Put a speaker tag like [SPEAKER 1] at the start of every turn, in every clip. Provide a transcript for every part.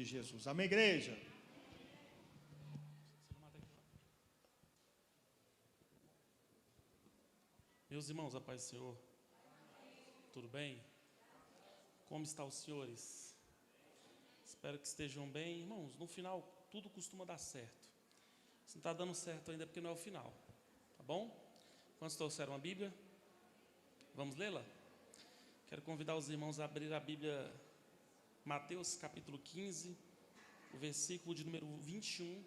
[SPEAKER 1] Jesus. Amém, igreja?
[SPEAKER 2] Meus irmãos, a paz do Senhor, tudo bem? Como estão os senhores? Espero que estejam bem. Irmãos, no final tudo costuma dar certo. Se não está dando certo ainda é porque não é o final, tá bom? Quantos trouxeram a Bíblia? Vamos lê-la? Quero convidar os irmãos a abrir a Bíblia, Mateus capítulo 15, o versículo de número 21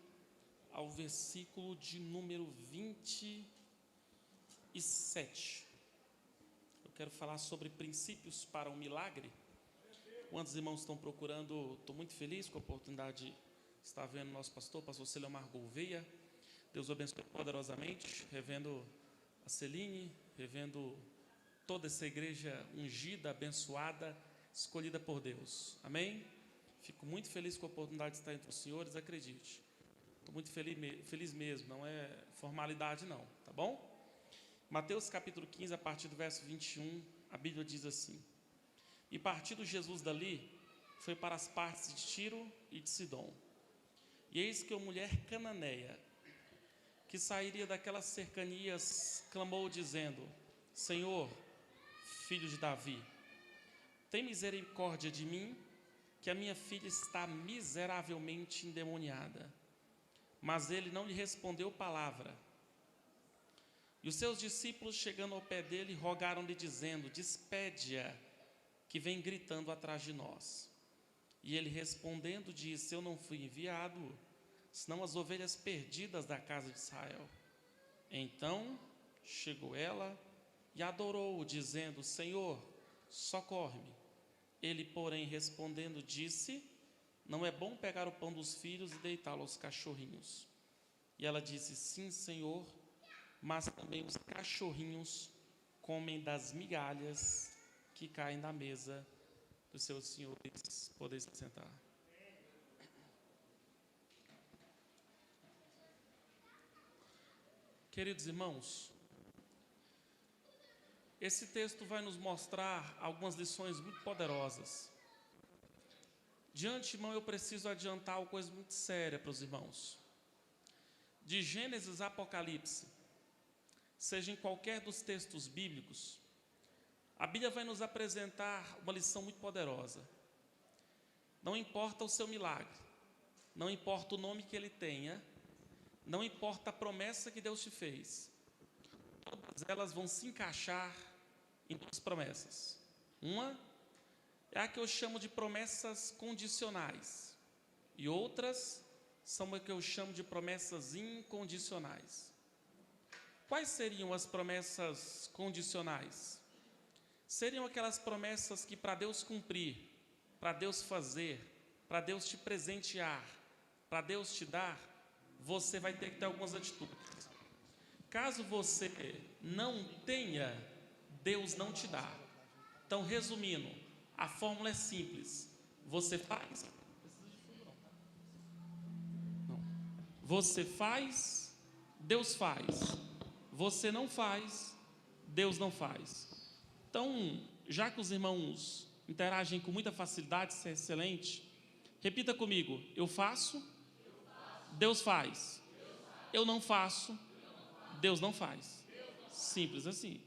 [SPEAKER 2] ao versículo de número 27. Eu quero falar sobre princípios para um milagre. Quantos irmãos estão procurando? Estou muito feliz com a oportunidade de estar vendo nosso pastor Celeomar Gouveia. Deus o abençoe poderosamente, revendo a Celine, revendo toda essa igreja ungida, abençoada, escolhida por Deus. Amém? Fico muito feliz com a oportunidade de estar entre os senhores, acredite. Estou muito feliz mesmo, não é formalidade não, tá bom? Mateus capítulo 15, a partir do verso 21, a Bíblia diz assim: E partindo Jesus dali, foi para as partes de Tiro e de Sidom. E eis que uma mulher cananeia, que sairia daquelas cercanias, clamou dizendo: Senhor, filho de Davi, tem misericórdia de mim, que a minha filha está miseravelmente endemoniada. Mas ele não lhe respondeu palavra. E os seus discípulos, chegando ao pé dele, rogaram-lhe, dizendo: Despede-a, que vem gritando atrás de nós. E ele respondendo disse: Eu não fui enviado, senão as ovelhas perdidas da casa de Israel. Então chegou ela e adorou-o, dizendo: Senhor, socorre-me. Ele, porém, respondendo, disse: Não é bom pegar o pão dos filhos e deitá-lo aos cachorrinhos. E ela disse: Sim, Senhor, mas também os cachorrinhos comem das migalhas que caem da mesa dos seus senhores. Podem se sentar. Queridos irmãos, esse texto vai nos mostrar algumas lições muito poderosas. De antemão, eu preciso adiantar uma coisa muito séria para os irmãos. De Gênesis a Apocalipse, seja em qualquer dos textos bíblicos, a Bíblia vai nos apresentar uma lição muito poderosa. Não importa o seu milagre, não importa o nome que ele tenha, não importa a promessa que Deus te fez, todas elas vão se encaixar em duas promessas. Uma é a que eu chamo de promessas condicionais, e outras são a que eu chamo de promessas incondicionais. Quais seriam as promessas condicionais? Seriam aquelas promessas que, para Deus cumprir, para Deus fazer, para Deus te presentear, para Deus te dar, você vai ter que ter algumas atitudes. Caso você não tenha, Deus não te dá. Então, resumindo, a fórmula é simples. Você faz? Não. Você faz, Deus faz. Você não faz, Deus não faz. Então, já que os irmãos interagem com muita facilidade, isso é excelente, repita comigo: eu faço, Deus faz. Eu não faço, Deus não faz. Simples assim.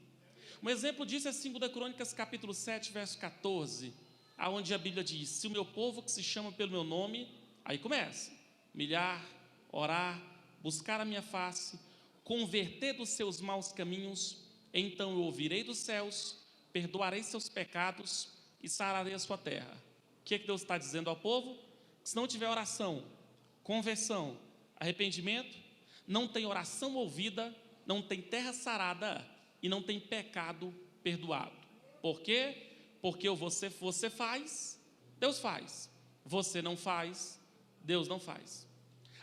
[SPEAKER 2] Um exemplo disso é 2 Crônicas capítulo 7, verso 14, aonde a Bíblia diz: se o meu povo, que se chama pelo meu nome, aí começa, humilhar, orar, buscar a minha face, converter dos seus maus caminhos, então eu ouvirei dos céus, perdoarei seus pecados e sararei a sua terra. O que Deus está dizendo ao povo? Que se não tiver oração, conversão, arrependimento, não tem oração ouvida, não tem terra sarada e não tem pecado perdoado. Por quê? Porque você faz, Deus faz. Você não faz, Deus não faz.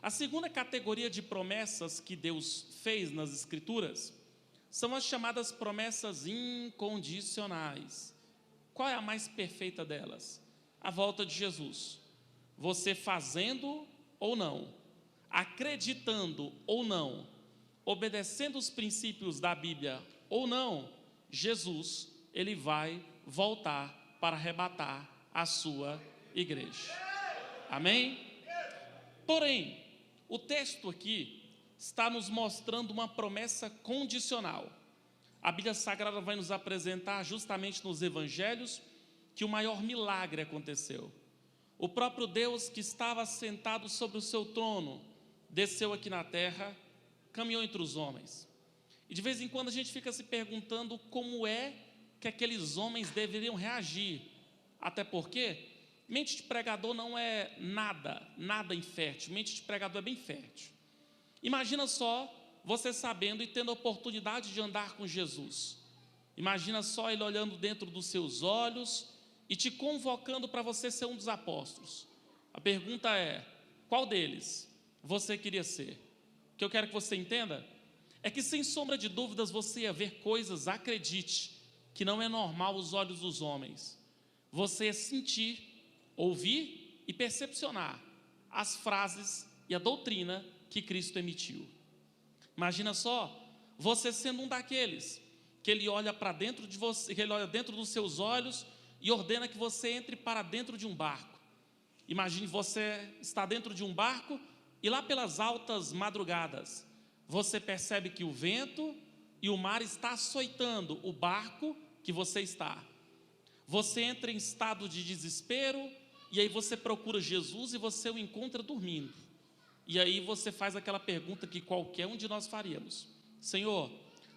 [SPEAKER 2] A segunda categoria de promessas que Deus fez nas Escrituras são as chamadas promessas incondicionais. Qual é a mais perfeita delas? A volta de Jesus. Você fazendo ou não, acreditando ou não, obedecendo os princípios da Bíblia ou não, Jesus, ele vai voltar para arrebatar a sua igreja. Amém? Porém, o texto aqui está nos mostrando uma promessa condicional. A Bíblia Sagrada vai nos apresentar justamente nos evangelhos que o maior milagre aconteceu. O próprio Deus que estava sentado sobre o seu trono, desceu aqui na terra, caminhou entre os homens. E de vez em quando a gente fica se perguntando como é que aqueles homens deveriam reagir. Até porque mente de pregador não é nada infértil. Mente de pregador é bem fértil. Imagina só você sabendo e tendo a oportunidade de andar com Jesus. Imagina só ele olhando dentro dos seus olhos e te convocando para você ser um dos apóstolos. A pergunta é, qual deles você queria ser? O que eu quero que você entenda é que, sem sombra de dúvidas, você ia ver coisas, acredite, que não é normal aos olhos dos homens. Você ia sentir, ouvir e percepcionar as frases e a doutrina que Cristo emitiu. Imagina só, você sendo um daqueles que ele olha para dentro de você, que ele olha dentro dos seus olhos e ordena que você entre para dentro de um barco. Imagine você está dentro de um barco e lá pelas altas madrugadas, você percebe que o vento e o mar está açoitando o barco que você está. Você entra em estado de desespero e aí você procura Jesus e você o encontra dormindo. E aí você faz aquela pergunta que qualquer um de nós faríamos: Senhor,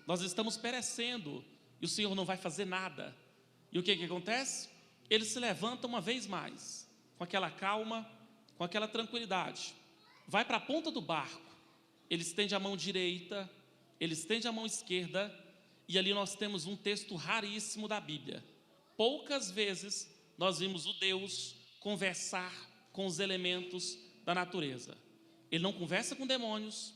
[SPEAKER 2] nós estamos perecendo e o Senhor não vai fazer nada. E o que acontece? Ele se levanta uma vez mais, com aquela calma, com aquela tranquilidade, vai para a ponta do barco, ele estende a mão direita, ele estende a mão esquerda, e ali nós temos um texto raríssimo da Bíblia. Poucas vezes nós vimos o Deus conversar com os elementos da natureza. Ele não conversa com demônios,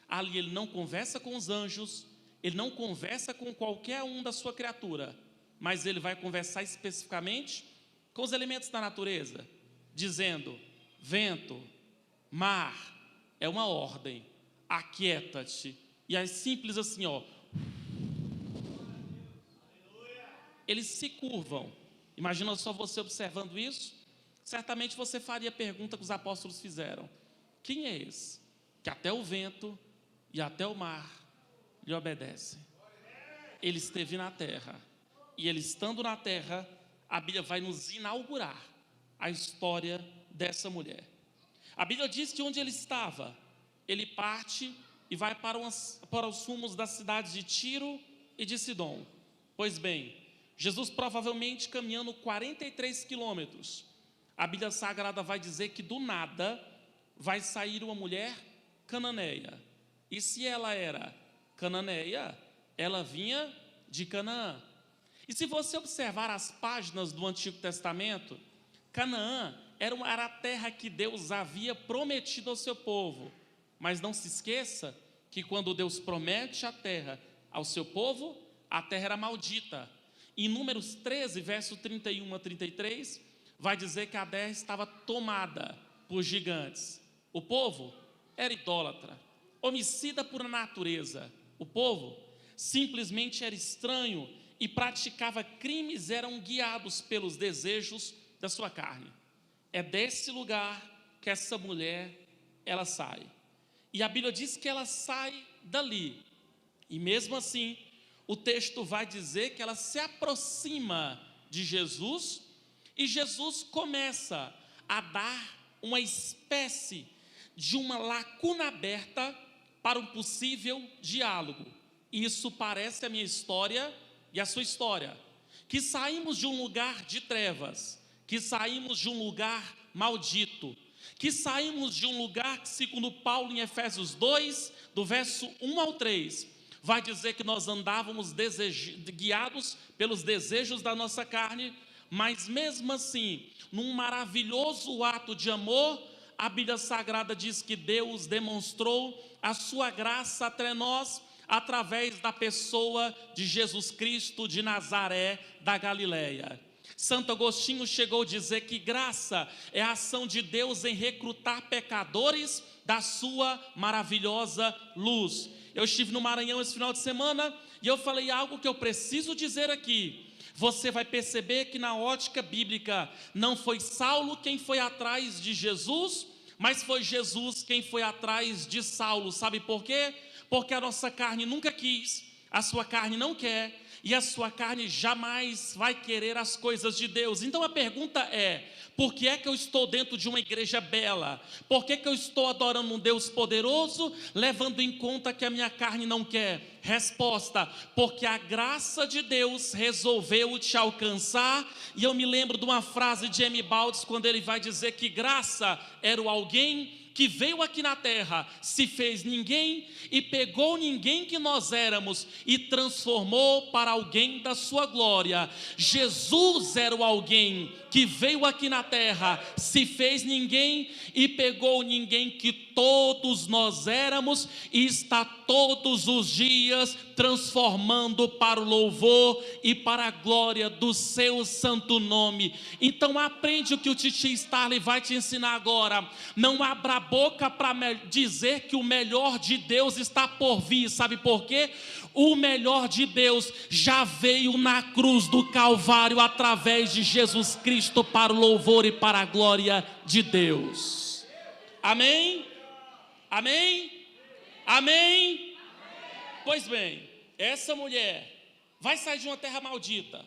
[SPEAKER 2] ali ele não conversa com os anjos, ele não conversa com qualquer um da sua criatura, mas ele vai conversar especificamente com os elementos da natureza, dizendo: vento, mar, é uma ordem, aquieta-te. E é simples assim, ó. Eles se curvam. Imagina só você observando isso. Certamente você faria a pergunta que os apóstolos fizeram: quem é esse que até o vento e até o mar lhe obedecem? Ele esteve na terra, e ele estando na terra, a Bíblia vai nos inaugurar a história dessa mulher. A Bíblia diz que onde ele estava, ele parte e vai para os rumos das cidades de Tiro e de Sidom. Pois bem, Jesus provavelmente caminhando 43 quilômetros, a Bíblia Sagrada vai dizer que do nada vai sair uma mulher cananeia. E se ela era cananeia, ela vinha de Canaã. E se você observar as páginas do Antigo Testamento, Canaã era a terra que Deus havia prometido ao seu povo. Mas não se esqueça que quando Deus promete a terra ao seu povo, a terra era maldita. Em Números 13, verso 31 a 33, vai dizer que a terra estava tomada por gigantes. O povo era idólatra, homicida por natureza. O povo simplesmente era estranho e praticava crimes, eram guiados pelos desejos da sua carne. É desse lugar que essa mulher, ela sai. E a Bíblia diz que ela sai dali. E mesmo assim, o texto vai dizer que ela se aproxima de Jesus, e Jesus começa a dar uma espécie de uma lacuna aberta para um possível diálogo. Isso parece a minha história e a sua história, que saímos de um lugar de trevas, que saímos de um lugar maldito, que saímos de um lugar que, segundo Paulo em Efésios 2, do verso 1 ao 3, vai dizer que nós andávamos guiados pelos desejos da nossa carne, mas mesmo assim, num maravilhoso ato de amor, a Bíblia Sagrada diz que Deus demonstrou a sua graça até nós, através da pessoa de Jesus Cristo de Nazaré da Galileia. Santo Agostinho chegou a dizer que graça é a ação de Deus em recrutar pecadores da sua maravilhosa luz. Eu estive no Maranhão esse final de semana e eu falei algo que eu preciso dizer aqui. você vai perceber que na ótica bíblica não foi Saulo quem foi atrás de Jesus, mas foi Jesus quem foi atrás de Saulo. Sabe por quê? Porque a nossa carne nunca quis, a sua carne não quer, e a sua carne jamais vai querer as coisas de Deus. Então a pergunta é: por que é que eu estou dentro de uma igreja bela? Por que que eu estou adorando um Deus poderoso, levando em conta que a minha carne não quer? Resposta: porque a graça de Deus resolveu te alcançar. E eu me lembro de uma frase de M. Baldes, quando ele vai dizer que graça era o alguém que veio aqui na terra, se fez ninguém e pegou ninguém que nós éramos e transformou para alguém da sua glória. Jesus era o alguém que veio aqui na terra, se fez ninguém e pegou ninguém que todos nós éramos e está todos os dias transformando para o louvor e para a glória do seu santo nome. Então aprende o que o Titi Starley vai te ensinar agora. Não abra a boca para dizer que o melhor de Deus está por vir. Sabe por quê? O melhor de Deus já veio na cruz do Calvário através de Jesus Cristo para o louvor e para a glória de Deus. Amém? Amém? Amém? Pois bem, essa mulher vai sair de uma terra maldita.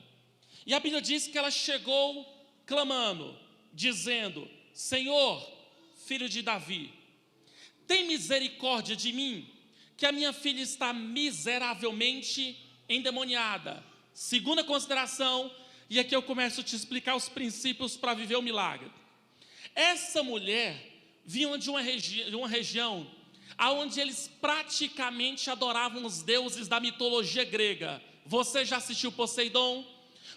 [SPEAKER 2] E a Bíblia diz que ela chegou clamando, dizendo: Senhor, filho de Davi, tem misericórdia de mim, que a minha filha está miseravelmente endemoniada. Segunda consideração, e aqui eu começo a te explicar os princípios para viver o milagre. Essa mulher vinha de uma região onde eles praticamente adoravam os deuses da mitologia grega. Você já assistiu Poseidon?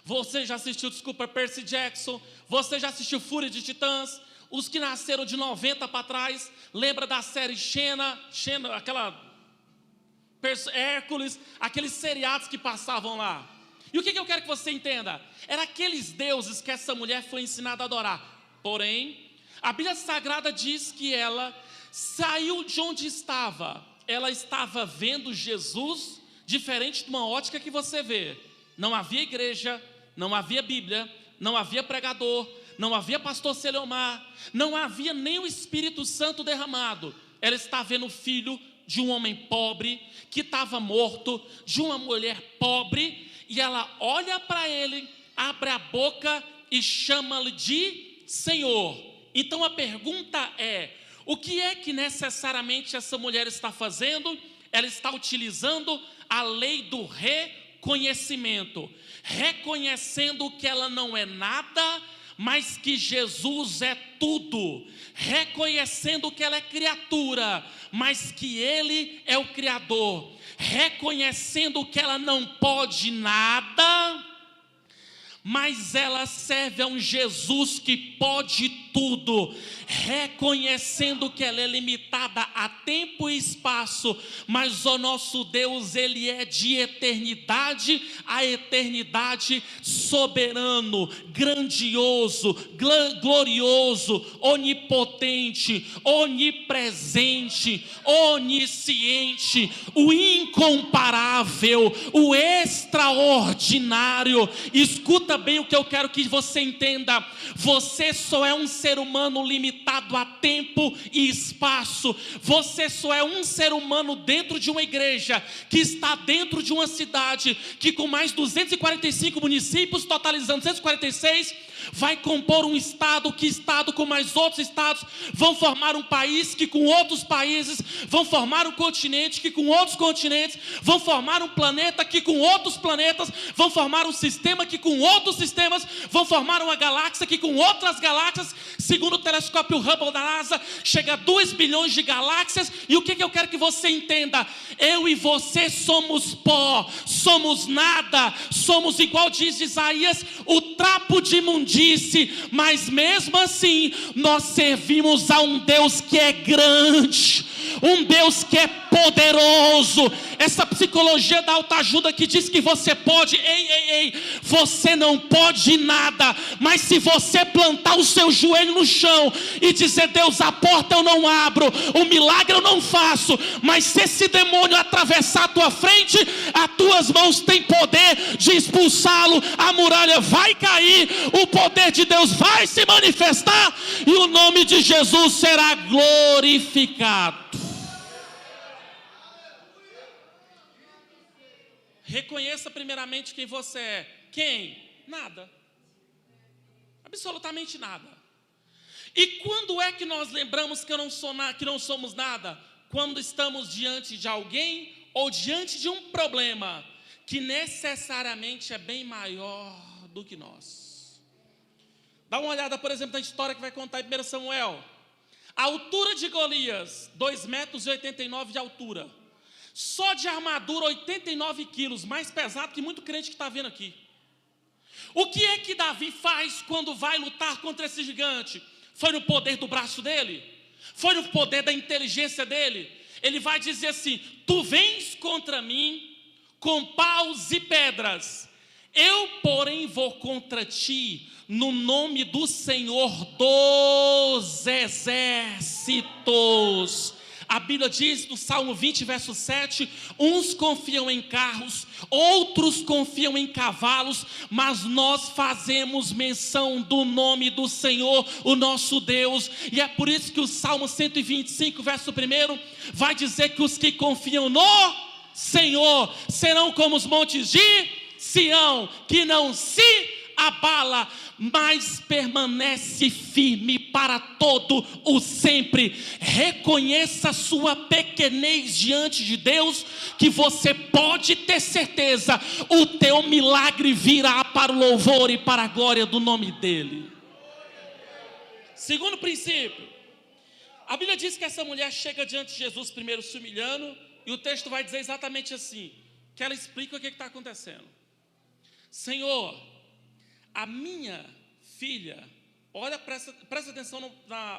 [SPEAKER 2] Você já assistiu, Percy Jackson? Você já assistiu Fúria de Titãs? Os que nasceram de 90 para trás, lembra da série Xena, Hércules, aqueles seriados que passavam lá. E o que eu quero que você entenda? Era aqueles deuses que essa mulher foi ensinada a adorar. Porém, a Bíblia Sagrada diz que ela saiu de onde estava. Ela estava vendo Jesus diferente de uma ótica que você vê. Não havia igreja, não havia Bíblia, não havia pregador, não havia pastor Celeomar, não havia nem o Espírito Santo derramado. Ela está vendo o filho de um homem pobre, que estava morto, de uma mulher pobre, e ela olha para ele, abre a boca e chama-lhe de Senhor. Então a pergunta é: o que é que necessariamente essa mulher está fazendo? Ela está utilizando a lei do reconhecimento, reconhecendo que ela não é nada, mas que Jesus é tudo, reconhecendo que ela é criatura, mas que Ele é o Criador, reconhecendo que ela não pode nada, mas ela serve a um Jesus que pode tudo, reconhecendo que ela é limitada a tempo e espaço, mas o nosso Deus, Ele é de eternidade a eternidade, soberano, grandioso, glorioso, onipotente, onipresente, onisciente, o incomparável, o extraordinário. Escuta bem o que eu quero que você entenda: você só é um ser humano limitado a tempo e espaço. Você só é um ser humano dentro de uma igreja que está dentro de uma cidade que, com mais 245 municípios, totalizando 246, vai compor um estado, que estado com mais outros estados vão formar um país, que com outros países vão formar um continente, que com outros continentes vão formar um planeta, que com outros planetas vão formar um sistema, que com outros sistemas vão formar uma galáxia, que com outras galáxias. Segundo o telescópio Hubble da NASA, chega a 2 bilhões de galáxias. E o que eu quero que você entenda? Eu e você somos pó, somos nada, somos, igual diz Isaías, o
[SPEAKER 1] trapo de imundície, mas mesmo assim nós servimos a um Deus que é grande, um Deus que é poderoso. Essa psicologia da autoajuda que diz que você pode, você não pode nada, mas se você plantar o seu joelho no chão e dizer: Deus, a porta eu não abro, o milagre eu não faço, mas se esse demônio atravessar a tua frente, as tuas mãos têm poder de expulsá-lo, a muralha vai cair, o poder de Deus vai se manifestar e o nome de Jesus será glorificado. Reconheça primeiramente quem você é. Quem? Nada. Absolutamente nada. E quando é que nós lembramos que não somos nada? Quando estamos diante de alguém ou diante de um problema que necessariamente é bem maior do que nós. Dá uma olhada, por exemplo, na história que vai contar em 1 Samuel. A altura de Golias, 2,89 metros de altura. Só de armadura, 89 quilos, mais pesado que muito crente que está vendo aqui. O que é que Davi faz quando vai lutar contra esse gigante? Foi no poder do braço dele? Foi no poder da inteligência dele? Ele vai dizer assim: tu vens contra mim com paus e pedras, eu porém vou contra ti no nome do Senhor dos exércitos. A Bíblia diz no Salmo 20, verso 7, uns confiam em carros, outros confiam em cavalos, mas nós fazemos menção do nome do Senhor, o nosso Deus. E é por isso que o Salmo 125, verso 1, vai dizer que os que confiam no Senhor serão como os montes de Sião, que não se abala, mas permanece firme para todo o sempre. Reconheça a sua pequenez diante de Deus, que você pode ter certeza, o teu milagre virá para o louvor e para a glória do nome dele. Segundo princípio, a Bíblia diz que essa mulher chega diante de Jesus primeiro se humilhando, e o texto vai dizer exatamente assim, que ela explica o que está acontecendo. Senhor, a minha filha, olha, presta atenção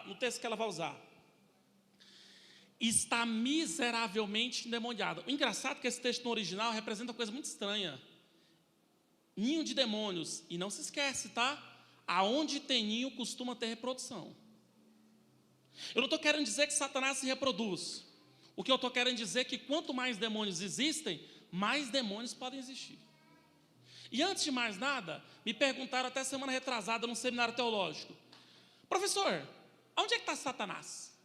[SPEAKER 1] no texto que ela vai usar, está miseravelmente endemoniada. O engraçado é que esse texto no original representa uma coisa muito estranha. Ninho de demônios. E não se esquece, tá? Aonde tem ninho costuma ter reprodução. Eu não estou querendo dizer que Satanás se reproduz. O que eu estou querendo dizer é que quanto mais demônios existem, mais demônios podem existir. E antes de mais nada, me perguntaram até semana retrasada num seminário teológico: professor, aonde é que está Satanás?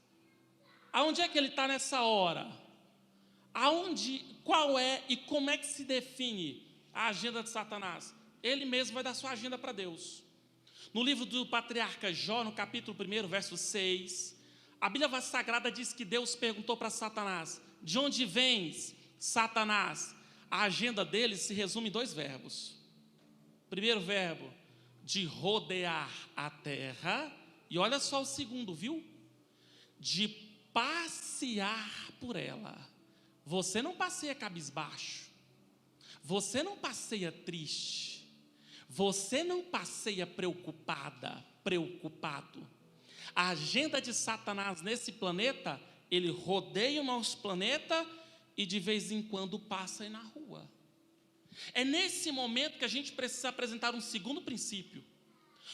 [SPEAKER 1] Aonde é que ele está nessa hora? Qual é e como é que se define a agenda de Satanás? Ele mesmo vai dar sua agenda para Deus. No livro do patriarca Jó, no capítulo 1, verso 6, a Bíblia Sagrada diz que Deus perguntou para Satanás: de onde vens, Satanás? A agenda dele se resume em 2 verbos. Primeiro verbo, de rodear a terra. E olha só o segundo, viu? De passear por ela. Você não passeia cabisbaixo. Você não passeia triste. Você não passeia preocupado. A agenda de Satanás nesse planeta, ele rodeia o nosso planeta e de vez em quando passa aí na rua. É nesse momento que a gente precisa apresentar um segundo princípio.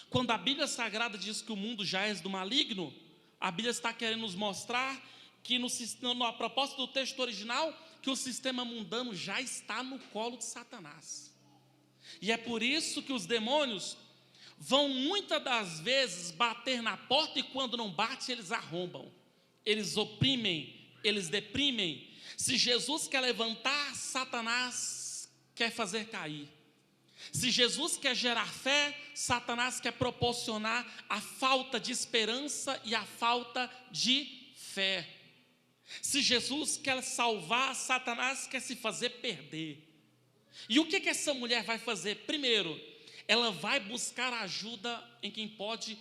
[SPEAKER 1] Quando a Bíblia Sagrada diz que o mundo já é do maligno, a Bíblia está querendo nos mostrar que na proposta do texto original, que o sistema mundano já está no colo de Satanás. E é por isso que os demônios vão muitas das vezes bater na porta, e quando não bate, eles arrombam, eles oprimem, eles deprimem. Se Jesus quer levantar, Satanás quer fazer cair. Se Jesus quer gerar fé, Satanás quer proporcionar a falta de esperança e a falta de fé. Se Jesus quer salvar, Satanás quer se fazer perder. E o que essa mulher vai fazer? Primeiro, ela vai buscar ajuda em quem pode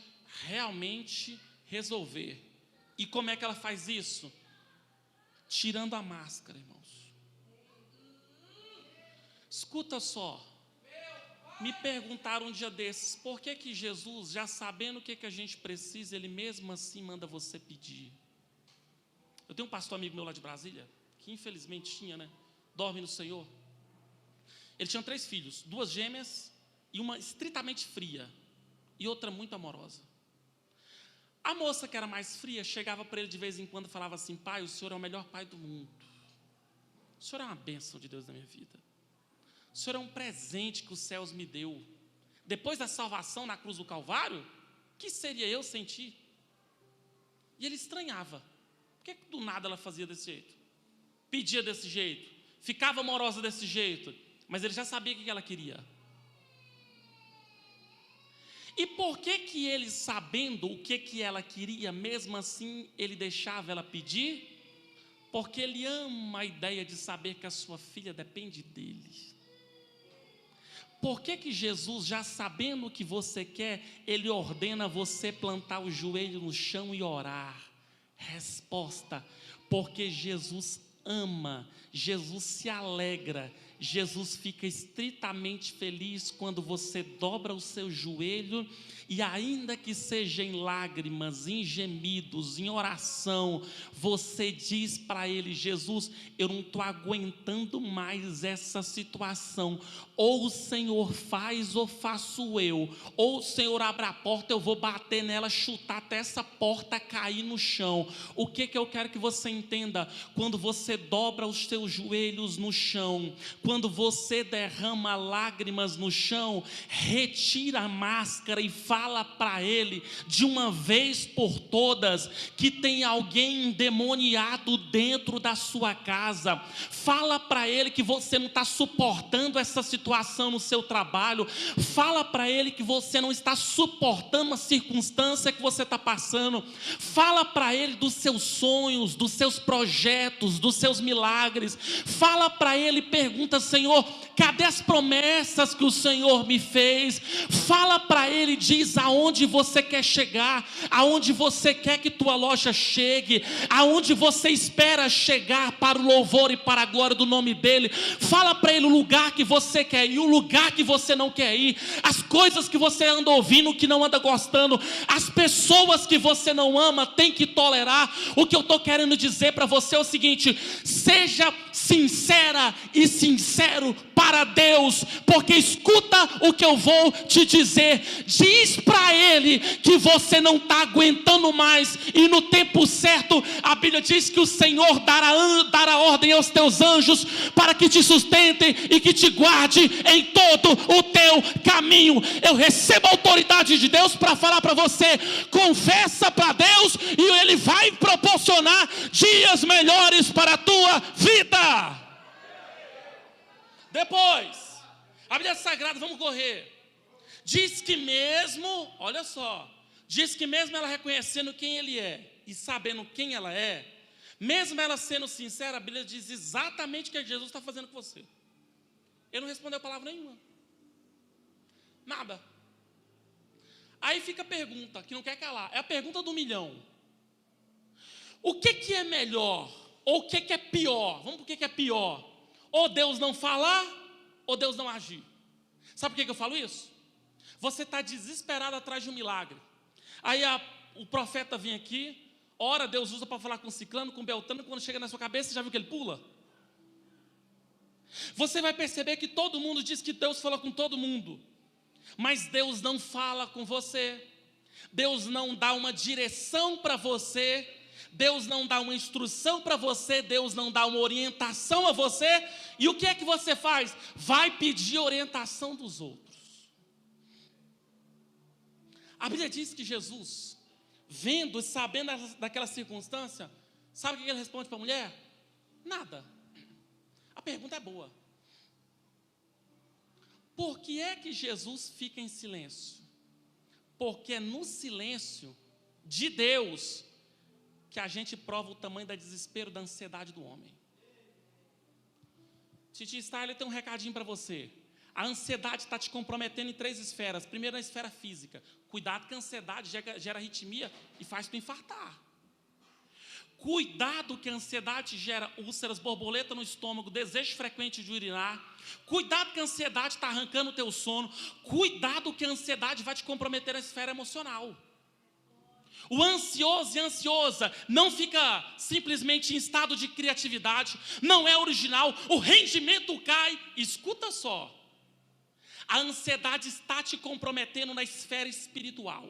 [SPEAKER 1] realmente resolver. E como é que ela faz isso? Tirando a máscara, irmãos. Escuta só. Me perguntaram um dia desses, por que Jesus, já sabendo o que a gente precisa, Ele mesmo assim manda você pedir? Eu tenho um pastor amigo meu lá de Brasília, que infelizmente dorme no Senhor. Ele tinha 3 filhos, 2 gêmeas e uma estritamente fria e outra muito amorosa. A moça que era mais fria chegava para ele de vez em quando e falava assim: pai, o senhor é o melhor pai do mundo. O senhor é uma bênção de Deus na minha vida. O senhor é um presente que os céus me deu. Depois da salvação na cruz do Calvário, que seria eu sem ti? E ele estranhava. Por que do nada ela fazia desse jeito? Pedia desse jeito, ficava amorosa desse jeito, mas ele já sabia o que ela queria. E por que ele, sabendo o que ela queria, mesmo assim ele deixava ela pedir? Porque ele ama a ideia de saber que a sua filha depende dele. Por que Jesus, já sabendo o que você quer, ele ordena você plantar o joelho no chão e orar? Resposta: porque Jesus ama, Jesus se alegra, Jesus fica estritamente feliz quando você dobra o seu joelho e, ainda que seja em lágrimas, em gemidos, em oração, você diz para Ele: Jesus, eu não estou aguentando mais essa situação, ou o Senhor faz ou faço eu, ou o Senhor abre a porta, eu vou bater nela, chutar até essa porta cair no chão. O que eu quero que você entenda? Quando você dobra os seus joelhos no chão, quando você derrama lágrimas no chão, retira a máscara e fala para Ele de uma vez por todas que tem alguém endemoniado dentro da sua casa. Fala para Ele que você não está suportando essa situação no seu trabalho. Fala para Ele que você não está suportando a circunstância que você está passando. Fala para Ele dos seus sonhos, dos seus projetos, dos seus milagres. Fala para Ele e pergunta: Senhor, cadê as promessas que o Senhor me fez? Fala para Ele, diz aonde você quer chegar, aonde você quer que tua loja chegue, aonde você espera chegar para o louvor e para a glória do nome dEle. Fala para Ele o lugar que você quer ir, o lugar que você não quer ir, as coisas que você anda ouvindo, que não anda gostando, as pessoas que você não ama, tem que tolerar. O que eu estou querendo dizer para você é o seguinte: seja sincera e sincero para Deus, porque escuta o que eu vou te dizer. Diz para Ele que você não está aguentando mais, e no tempo certo a Bíblia diz que o Senhor dará ordem aos teus anjos para que te sustentem e que te guarde em todo o teu caminho. Eu recebo a autoridade de Deus para falar para você: confessa para Deus e Ele vai proporcionar dias melhores para a tua vida. Depois, a Bíblia Sagrada, vamos correr, diz que mesmo, olha só, diz que mesmo ela reconhecendo quem Ele é e sabendo quem ela é, mesmo ela sendo sincera, a Bíblia diz exatamente o que Jesus está fazendo com você. Ele não respondeu palavra nenhuma, nada. Aí fica a pergunta que não quer calar, é a pergunta do milhão: o que é melhor, ou o que é pior? Vamos para o que é pior: ou Deus não falar, ou Deus não agir. Sabe por que eu falo isso? Você está desesperado atrás de um milagre. Aí o profeta vem aqui, ora, Deus usa para falar com ciclano, com beltrano, quando chega na sua cabeça, você já viu que ele pula? Você vai perceber que todo mundo diz que Deus fala com todo mundo, mas Deus não fala com você. Deus não dá uma direção para você, Deus não dá uma instrução para você, Deus não dá uma orientação a você. E o que é que você faz? Vai pedir orientação dos outros. A Bíblia diz que Jesus, vendo e sabendo daquela circunstância, sabe o que ele responde para a mulher? Nada. A pergunta é boa. Por que é que Jesus fica em silêncio? Porque é no silêncio de Deus que a gente prova o tamanho do desespero, da ansiedade do homem. Titi Styler tem um recadinho para você. A ansiedade está te comprometendo em 3 esferas. Primeiro, na esfera física. Cuidado que a ansiedade gera arritmia e faz tu infartar. Cuidado que a ansiedade gera úlceras, borboleta no estômago, desejo frequente de urinar. Cuidado que a ansiedade está arrancando o teu sono. Cuidado que a ansiedade vai te comprometer na esfera emocional. O ansioso e a ansiosa não fica simplesmente em estado de criatividade, não é original, o rendimento cai. Escuta só, a ansiedade está te comprometendo na esfera espiritual.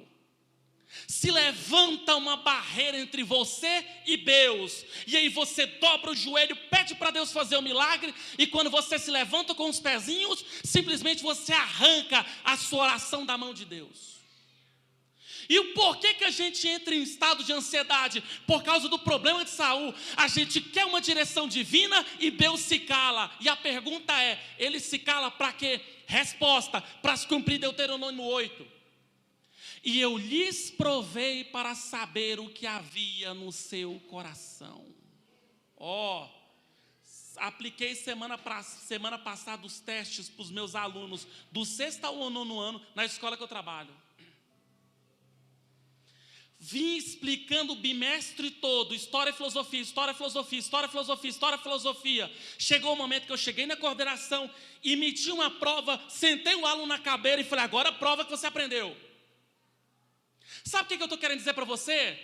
[SPEAKER 1] Se levanta uma barreira entre você e Deus, e aí você dobra o joelho, pede para Deus fazer um milagre, e quando você se levanta com os pezinhos, simplesmente você arranca a sua oração da mão de Deus. E o porquê que a gente entra em estado de ansiedade? Por causa do problema de Saul. A gente quer uma direção divina e Deus se cala. E a pergunta é, ele se cala para quê? Resposta, para se cumprir Deuteronômio 8. E eu lhes provei para saber o que havia no seu coração. Apliquei semana passada os testes para os meus alunos do 6º ao 9º ano na escola que eu trabalho. Vim explicando o bimestre todo, história, filosofia, história, filosofia, história, filosofia, história, filosofia. Chegou o momento que eu cheguei na coordenação, emiti uma prova, sentei o aluno na cadeira e falei, agora prova que você aprendeu. Sabe o que eu estou querendo dizer para você?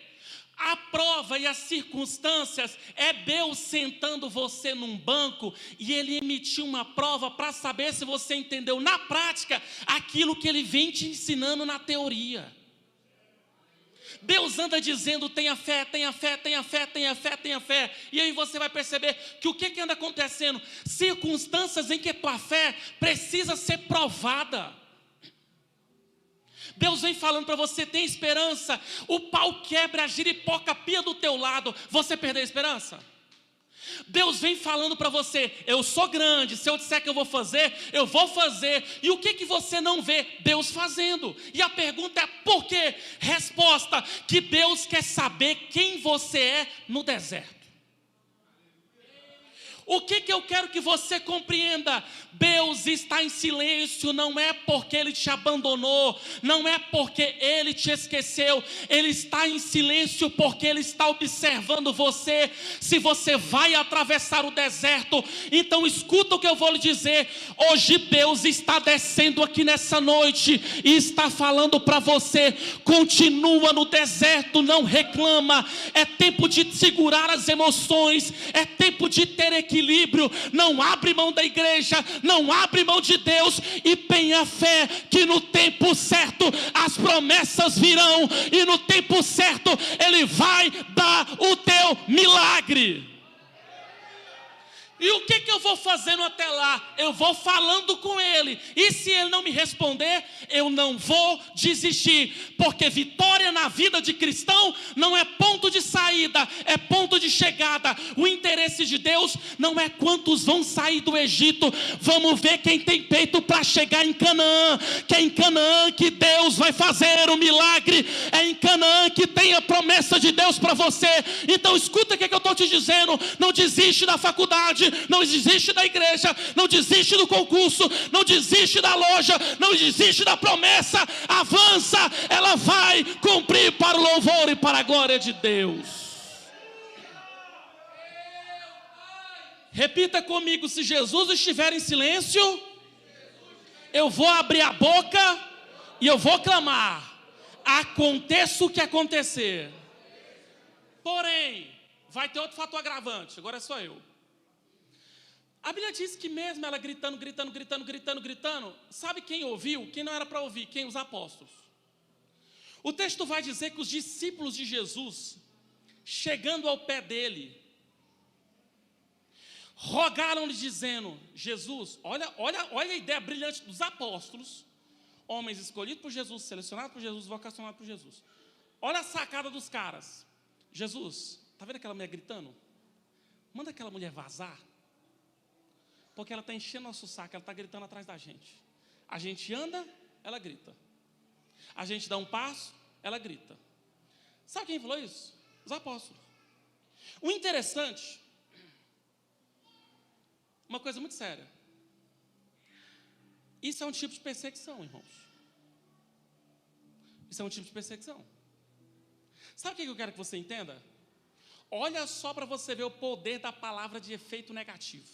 [SPEAKER 1] A prova e as circunstâncias é Deus sentando você num banco e Ele emitiu uma prova para saber se você entendeu na prática aquilo que Ele vem te ensinando na teoria. Deus anda dizendo, tenha fé, tenha fé, tenha fé, tenha fé, tenha fé. E aí você vai perceber que o que anda acontecendo? Circunstâncias em que tua fé precisa ser provada. Deus vem falando para você, tem esperança. O pau quebra, a giripoca pia do teu lado. Você perdeu a esperança? Deus vem falando para você, eu sou grande, se eu disser que eu vou fazer, eu vou fazer. E o que você não vê? Deus fazendo. E a pergunta é, por quê? Resposta, que Deus quer saber quem você é no deserto. O que eu quero que você compreenda? Deus está em silêncio, não é porque Ele te abandonou, não é porque Ele te esqueceu, Ele está em silêncio porque Ele está observando você. Se você vai atravessar o deserto, então escuta o que eu vou lhe dizer. Hoje Deus está descendo aqui nessa noite e está falando para você, continua no deserto, não reclama. É tempo de segurar as emoções, é tempo de ter equilíbrio. Não abre mão da igreja, não abre mão de Deus e tenha fé que no tempo certo as promessas virão e no tempo certo Ele vai dar o teu milagre. E o que eu vou fazendo até lá? Eu vou falando com Ele. E se Ele não me responder, eu não vou desistir. Porque vitória na vida de cristão não é ponto de saída, é ponto de chegada. O interesse de Deus não é quantos vão sair do Egito. Vamos ver quem tem peito para chegar em Canaã. Que é em Canaã que Deus vai fazer o milagre. É em Canaã que tem a promessa de Deus para você. Então escuta o que eu estou te dizendo. Não desiste da faculdade, não desiste da igreja, não desiste do concurso, não desiste da loja, não desiste da promessa. Avança, ela vai cumprir para o louvor e para a glória de Deus. Repita comigo, se Jesus estiver em silêncio, eu vou abrir a boca e eu vou clamar, aconteça o que acontecer. Porém, vai ter outro fator agravante, agora é só eu. A Bíblia diz que mesmo ela gritando, sabe quem ouviu? Quem não era para ouvir? Quem? Os apóstolos. O texto vai dizer que os discípulos de Jesus, chegando ao pé dele, rogaram-lhe dizendo, Jesus, olha a ideia brilhante dos apóstolos, homens escolhidos por Jesus, selecionados por Jesus, vocacionados por Jesus. Olha a sacada dos caras. Jesus, está vendo aquela mulher gritando? Manda aquela mulher vazar. Porque ela está enchendo nosso saco, ela está gritando atrás da gente. A gente anda, ela grita. A gente dá um passo, ela grita. Sabe quem falou isso? Os apóstolos. O interessante, uma coisa muito séria. Isso é um tipo de perseguição, irmãos. Isso é um tipo de perseguição. Sabe o que eu quero que você entenda? Olha só para você ver o poder da palavra de efeito negativo.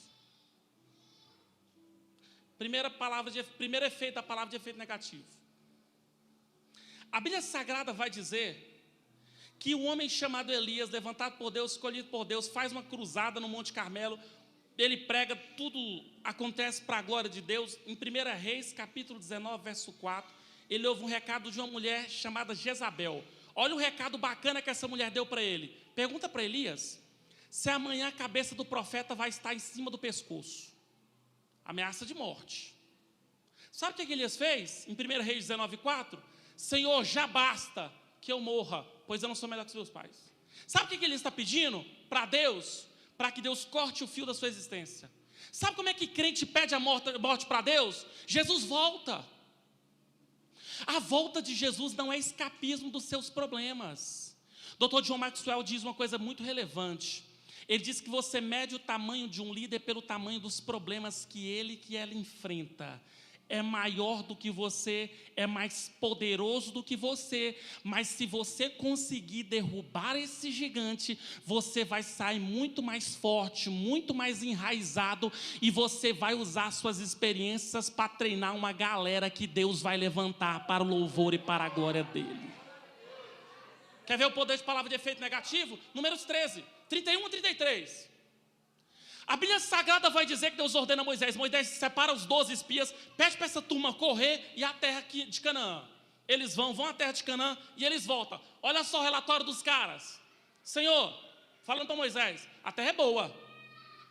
[SPEAKER 1] Primeiro efeito da palavra de efeito negativo. A Bíblia Sagrada vai dizer que um homem chamado Elias, levantado por Deus, escolhido por Deus, faz uma cruzada no Monte Carmelo, ele prega, tudo acontece para a glória de Deus. Em 1 Reis, capítulo 19, verso 4, ele ouve um recado de uma mulher chamada Jezabel. Olha o recado bacana que essa mulher deu para ele. Pergunta para Elias se amanhã a cabeça do profeta vai estar em cima do pescoço. Ameaça de morte. Sabe o que Elias fez? Em 1 Reis 19, 4, Senhor, já basta que eu morra, pois eu não sou melhor que os meus pais. Sabe o que Elias está pedindo para Deus? Para que Deus corte o fio da sua existência. Sabe como é que crente pede a morte para Deus? Jesus volta. A volta de Jesus não é escapismo dos seus problemas. Dr. John Maxwell diz uma coisa muito relevante. Ele diz que você mede o tamanho de um líder pelo tamanho dos problemas que ela enfrenta. É maior do que você, é mais poderoso do que você, mas se você conseguir derrubar esse gigante, você vai sair muito mais forte, muito mais enraizado, e você vai usar suas experiências para treinar uma galera que Deus vai levantar para o louvor e para a glória dele. Quer ver o poder de palavra de efeito negativo? Números 13, 31 a 33. A Bíblia Sagrada vai dizer que Deus ordena a Moisés. Moisés separa os 12 espias, pede para essa turma correr e a terra de Canaã. Eles vão à terra de Canaã e eles voltam. Olha só o relatório dos caras. Senhor, falando para Moisés, a terra é boa.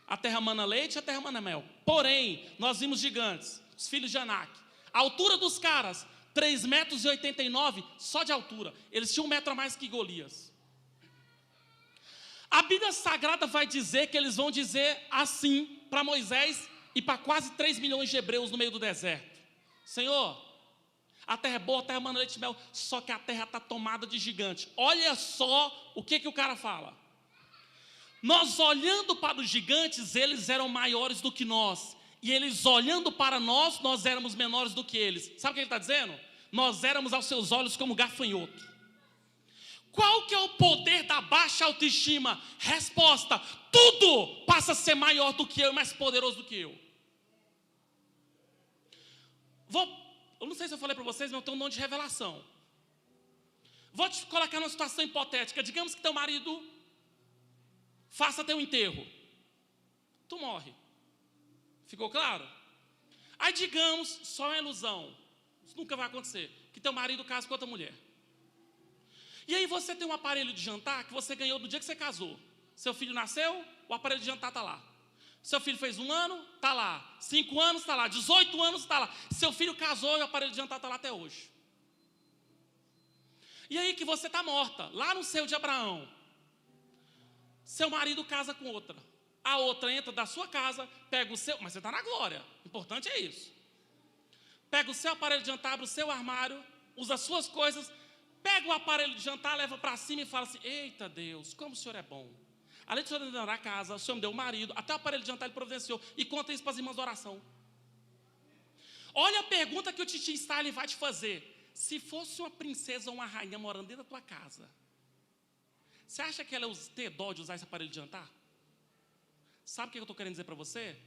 [SPEAKER 1] A terra mana leite, a terra mana mel. Porém, nós vimos gigantes, os filhos de Anak. A altura dos caras, 3,89 m só de altura. Eles tinham 1 metro a mais que Golias. A Bíblia Sagrada vai dizer que eles vão dizer assim para Moisés e para quase 3 milhões de hebreus no meio do deserto. Senhor, a terra é boa, a terra mana leite e mel, só que a terra está tomada de gigante. Olha só o que o cara fala. Nós olhando para os gigantes, eles eram maiores do que nós. E eles olhando para nós, nós éramos menores do que eles. Sabe o que ele está dizendo? Nós éramos aos seus olhos como gafanhoto. Qual que é o poder da baixa autoestima? Resposta: tudo passa a ser maior do que eu e mais poderoso do que eu. Eu não sei se eu falei para vocês, mas eu tenho um dom de revelação. Vou te colocar numa situação hipotética. Digamos que teu marido faça teu enterro. Tu morre. Ficou claro? Aí digamos, só é ilusão, isso nunca vai acontecer, que teu marido casa com outra mulher. E aí você tem um aparelho de jantar que você ganhou do dia que você casou. Seu filho nasceu, o aparelho de jantar está lá. Seu filho fez 1 ano, está lá. 5 anos, está lá. 18 anos, está lá. Seu filho casou e o aparelho de jantar está lá até hoje. E aí que você está morta, lá no seio de Abraão. Seu marido casa com outra. A outra entra da sua casa, pega o seu... Mas você está na glória, o importante é isso. Pega o seu aparelho de jantar, abre o seu armário, usa as suas coisas... Pega o aparelho de jantar, leva para cima e fala assim: eita Deus, como o Senhor é bom. Além de o Senhor me dar a casa, o Senhor me deu o marido, até o aparelho de jantar Ele providenciou. E conta isso para as irmãs da oração. Olha a pergunta que o Titi Style vai te fazer. Se fosse uma princesa ou uma rainha morando dentro da tua casa, você acha que ela ia ter dó de usar esse aparelho de jantar? Sabe o que eu estou querendo dizer para você?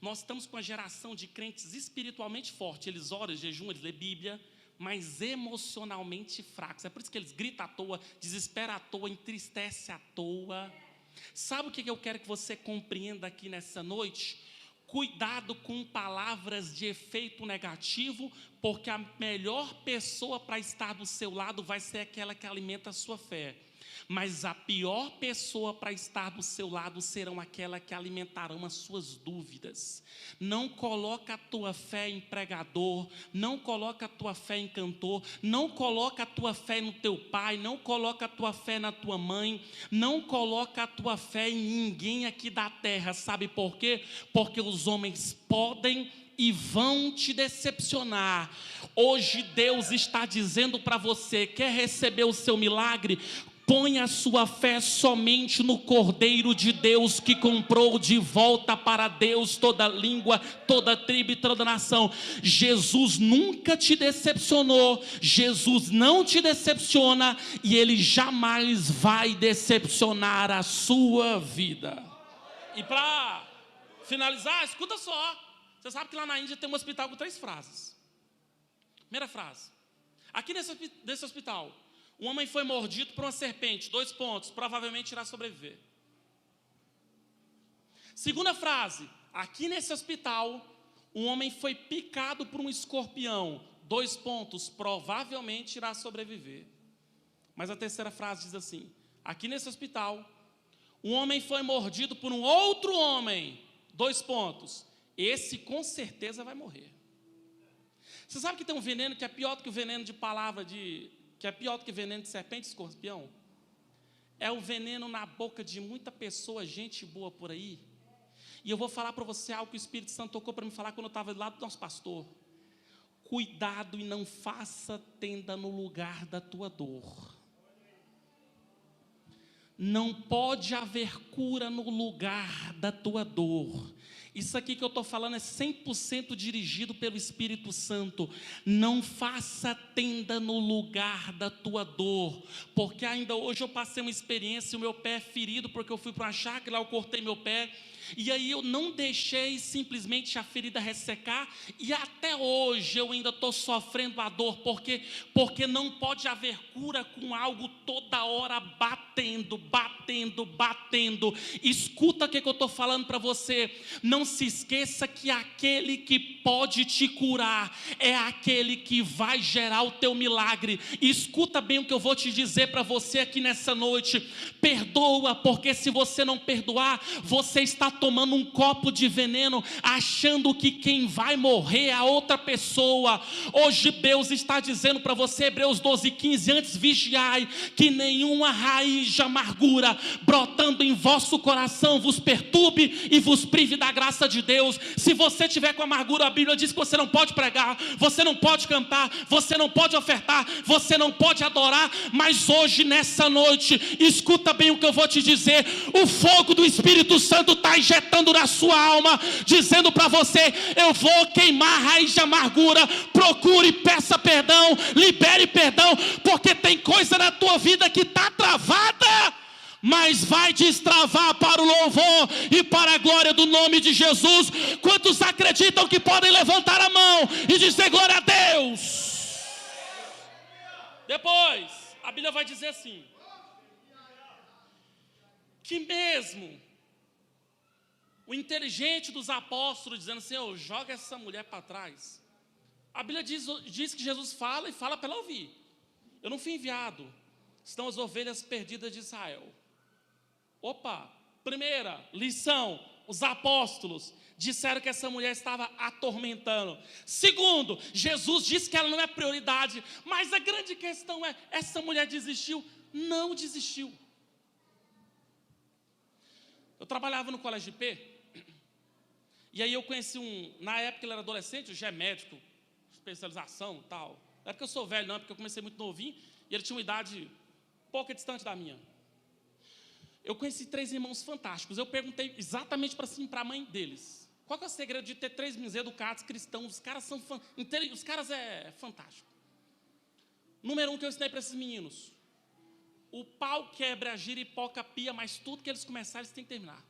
[SPEAKER 1] Nós estamos com uma geração de crentes espiritualmente fortes. Eles oram, jejuam, eles lêem Bíblia, mas emocionalmente fracos. É por isso que eles gritam à toa, desesperam à toa, entristecem à toa. Sabe o que eu quero que você compreenda aqui nessa noite? Cuidado com palavras de efeito negativo, porque a melhor pessoa para estar do seu lado vai ser aquela que alimenta a sua fé. Mas a pior pessoa para estar do seu lado serão aquela que alimentarão as suas dúvidas. Não coloca a tua fé em pregador, não coloca a tua fé em cantor, não coloca a tua fé no teu pai, não coloca a tua fé na tua mãe, não coloca a tua fé em ninguém aqui da terra. Sabe por quê? Porque os homens podem e vão te decepcionar. Hoje Deus está dizendo para você: quer receber o seu milagre? Põe a sua fé somente no Cordeiro de Deus, que comprou de volta para Deus toda língua, toda tribo e toda nação. Jesus nunca te decepcionou, Jesus não te decepciona, e Ele jamais vai decepcionar a sua vida. E para finalizar, escuta só. Você sabe que lá na Índia tem um hospital com 3 frases. Primeira frase: aqui nesse hospital, um homem foi mordido por uma serpente, 2 pontos, provavelmente irá sobreviver. Segunda frase: aqui nesse hospital, um homem foi picado por um escorpião, 2 pontos, provavelmente irá sobreviver. Mas a terceira frase diz assim: aqui nesse hospital, um homem foi mordido por um outro homem, 2 pontos, esse com certeza vai morrer. Você sabe que tem um veneno que é pior do que o veneno de palavra, que é pior do que o veneno de serpente e escorpião? É o veneno na boca de muita pessoa, gente boa por aí. E eu vou falar para você algo que o Espírito Santo tocou para me falar quando eu estava lá do nosso pastor. Cuidado e não faça tenda no lugar da tua dor. Não pode haver cura no lugar da tua dor. Isso aqui que eu estou falando é 100% dirigido pelo Espírito Santo. Não faça tenda no lugar da tua dor, porque ainda hoje eu passei uma experiência, o meu pé é ferido, porque eu fui para uma chácara, lá eu cortei meu pé, e aí eu não deixei simplesmente a ferida ressecar, e até hoje eu ainda estou sofrendo a dor, porque não pode haver cura com algo toda hora batendo. Escuta o que eu estou falando para você. Não se esqueça que aquele que pode te curar é aquele que vai gerar o teu milagre. E escuta bem o que eu vou te dizer para você aqui nessa noite. Perdoa, porque se você não perdoar, você está tomando um copo de veneno, achando que quem vai morrer é a outra pessoa. Hoje Deus está dizendo para você, Hebreus 12:15, antes vigiai, que nenhuma raiz de amargura brotando em vosso coração vos perturbe e vos prive da graça de Deus. Se você tiver com amargura, a Bíblia diz que você não pode pregar, você não pode cantar, você não pode ofertar, você não pode adorar. Mas hoje, nessa noite, escuta bem o que eu vou te dizer. O fogo do Espírito Santo está injetando na sua alma, dizendo para você: eu vou queimar a raiz de amargura. Procure, peça perdão, libere perdão, porque tem coisa na tua vida que está travada, mas vai destravar para o louvor e para a glória do nome de Jesus. Quantos acreditam que podem levantar a mão e dizer glória a Deus? Depois, a Bíblia vai dizer assim, que mesmo o inteligente dos apóstolos dizendo: Senhor, joga essa mulher para trás. A Bíblia diz que Jesus fala e fala para ela ouvir. Eu não fui enviado, estão as ovelhas perdidas de Israel. Opa, primeira lição, os apóstolos disseram que essa mulher estava atormentando. Segundo, Jesus disse que ela não é prioridade, mas a grande questão é, essa mulher desistiu? Não desistiu. Eu trabalhava no colégio IP, e aí eu conheci na época ele era adolescente, já é médico, especialização e tal. Não é porque eu sou velho não, é porque eu comecei muito novinho, e ele tinha uma idade pouco distante da minha. Eu conheci 3 irmãos fantásticos. Eu perguntei exatamente para a mãe deles: qual que é o segredo de ter 3 meninos educados, cristãos? Os caras são os caras é fantástico. Número 1 que eu ensinei para esses meninos: o pau quebra, a giripoca pia, mas tudo que eles começarem, eles têm que terminar.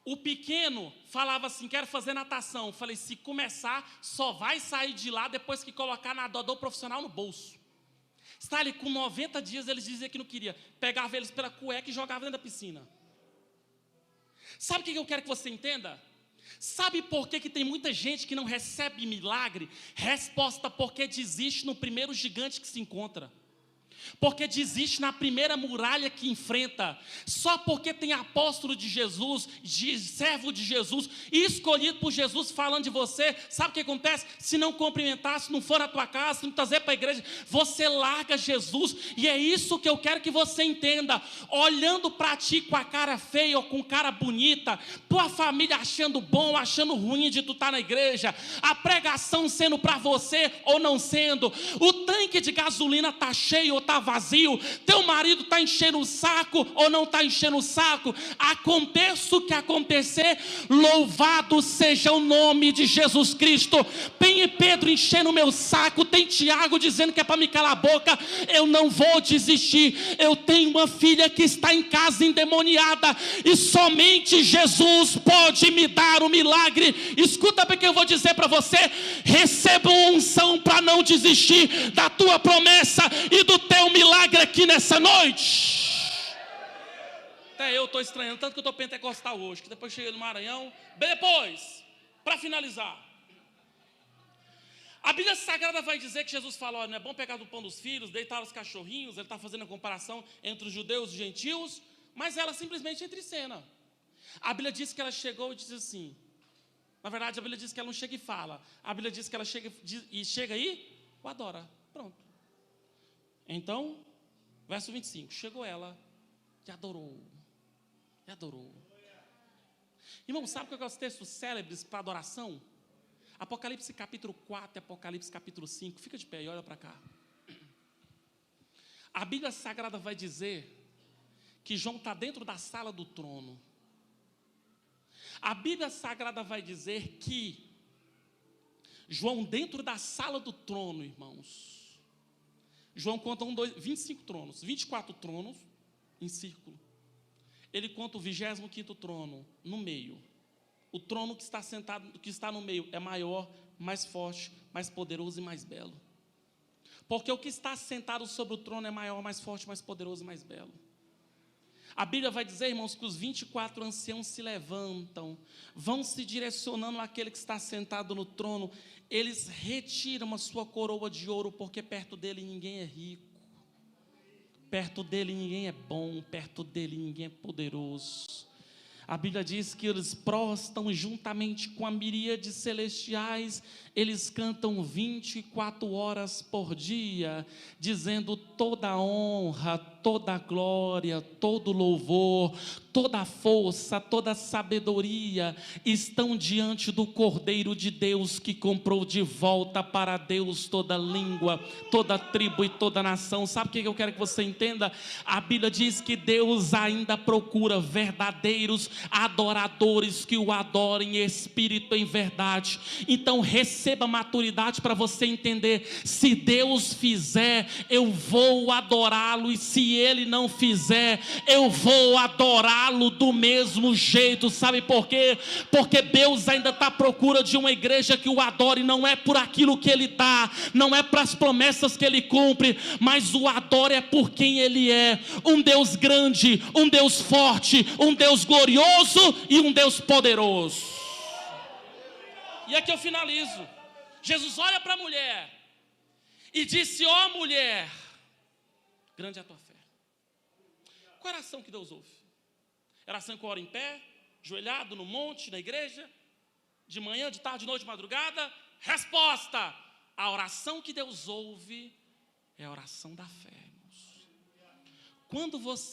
[SPEAKER 1] O pequeno falava assim: quero fazer natação. Eu falei: se começar, só vai sair de lá depois que colocar nadador profissional no bolso. Está ali com 90 dias, eles diziam que não queria. Pegava eles pela cueca e jogava dentro da piscina. Sabe o que eu quero que você entenda? Sabe por que tem muita gente que não recebe milagre? Resposta: porque desiste no primeiro gigante que se encontra. porque desiste na primeira muralha que enfrenta, só porque tem apóstolo de Jesus, servo de Jesus, escolhido por Jesus falando de você. Sabe o que acontece? Se não cumprimentar, se não for na tua casa, se não trazer para a igreja, você larga Jesus. E é isso que eu quero que você entenda. Olhando para ti com a cara feia ou com cara bonita, tua família achando bom, achando ruim de tu estar na igreja, a pregação sendo para você ou não sendo, o tanque de gasolina está cheio ou está vazio, teu marido está enchendo o saco ou não está enchendo o saco, aconteça o que acontecer, louvado seja o nome de Jesus Cristo. Tem Pedro enchendo o meu saco, tem Tiago dizendo que é para me calar a boca, eu não vou desistir. Eu tenho uma filha que está em casa endemoniada e somente Jesus pode me dar o milagre. Escuta bem o que eu vou dizer para você: receba uma unção para não desistir da tua promessa e do teu milagre aqui nessa noite. Até eu estou estranhando, tanto que eu estou pentecostal hoje, que depois cheguei no Maranhão. Depois, para finalizar, a Bíblia Sagrada vai dizer que Jesus falou: não é bom pegar do pão dos filhos, deitar os cachorrinhos. Ele está fazendo a comparação entre os judeus e os gentios, mas ela simplesmente entra em cena. A Bíblia diz que ela chegou e disse assim, na verdade a Bíblia diz que ela não chega e fala, a Bíblia diz que ela chega e o adora, pronto. Então, verso 25, chegou ela e adorou, Irmão, sabe qual é os textos célebres para adoração? Apocalipse capítulo 4 e Apocalipse capítulo 5, fica de pé e olha para cá. A Bíblia Sagrada vai dizer que João está dentro da sala do trono. A Bíblia Sagrada vai dizer que João dentro da sala do trono, irmãos, João conta 25 tronos, 24 tronos em círculo. Ele conta o 25º trono no meio. O trono que está sentado, que está no meio, é maior, mais forte, mais poderoso e mais belo. Porque o que está sentado sobre o trono é maior, mais forte, mais poderoso e mais belo. A Bíblia vai dizer, irmãos, que os 24 anciãos se levantam, vão se direcionando àquele que está sentado no trono. Eles retiram a sua coroa de ouro, porque perto dele ninguém é rico, perto dele ninguém é bom, perto dele ninguém é poderoso. A Bíblia diz que eles prostam juntamente com a miríade celestiais, eles cantam 24 horas por dia, dizendo toda a honra, toda a glória, todo louvor, toda a força, toda a sabedoria estão diante do Cordeiro de Deus que comprou de volta para Deus toda língua, toda tribo e toda nação. Sabe o que eu quero que você entenda? A Bíblia diz que Deus ainda procura verdadeiros adoradores que o adorem em espírito e em verdade. Então receba maturidade para você entender: se Deus fizer, eu vou adorá-lo, e se Ele não fizer, eu vou adorá-lo do mesmo jeito. Sabe por quê? Porque Deus ainda está à procura de uma igreja que o adore, não é por aquilo que Ele dá, não é para as promessas que Ele cumpre, mas o adore é por quem Ele é: um Deus grande, um Deus forte, um Deus glorioso e um Deus poderoso. E aqui eu finalizo. Jesus olha para a mulher e disse: ó mulher, grande é a tua fé. Qual é a oração que Deus ouve? É a oração que eu oro em pé, ajoelhado no monte, na igreja, de manhã, de tarde, de noite, de madrugada? Resposta: a oração que Deus ouve é a oração da fé, irmãos. Quando você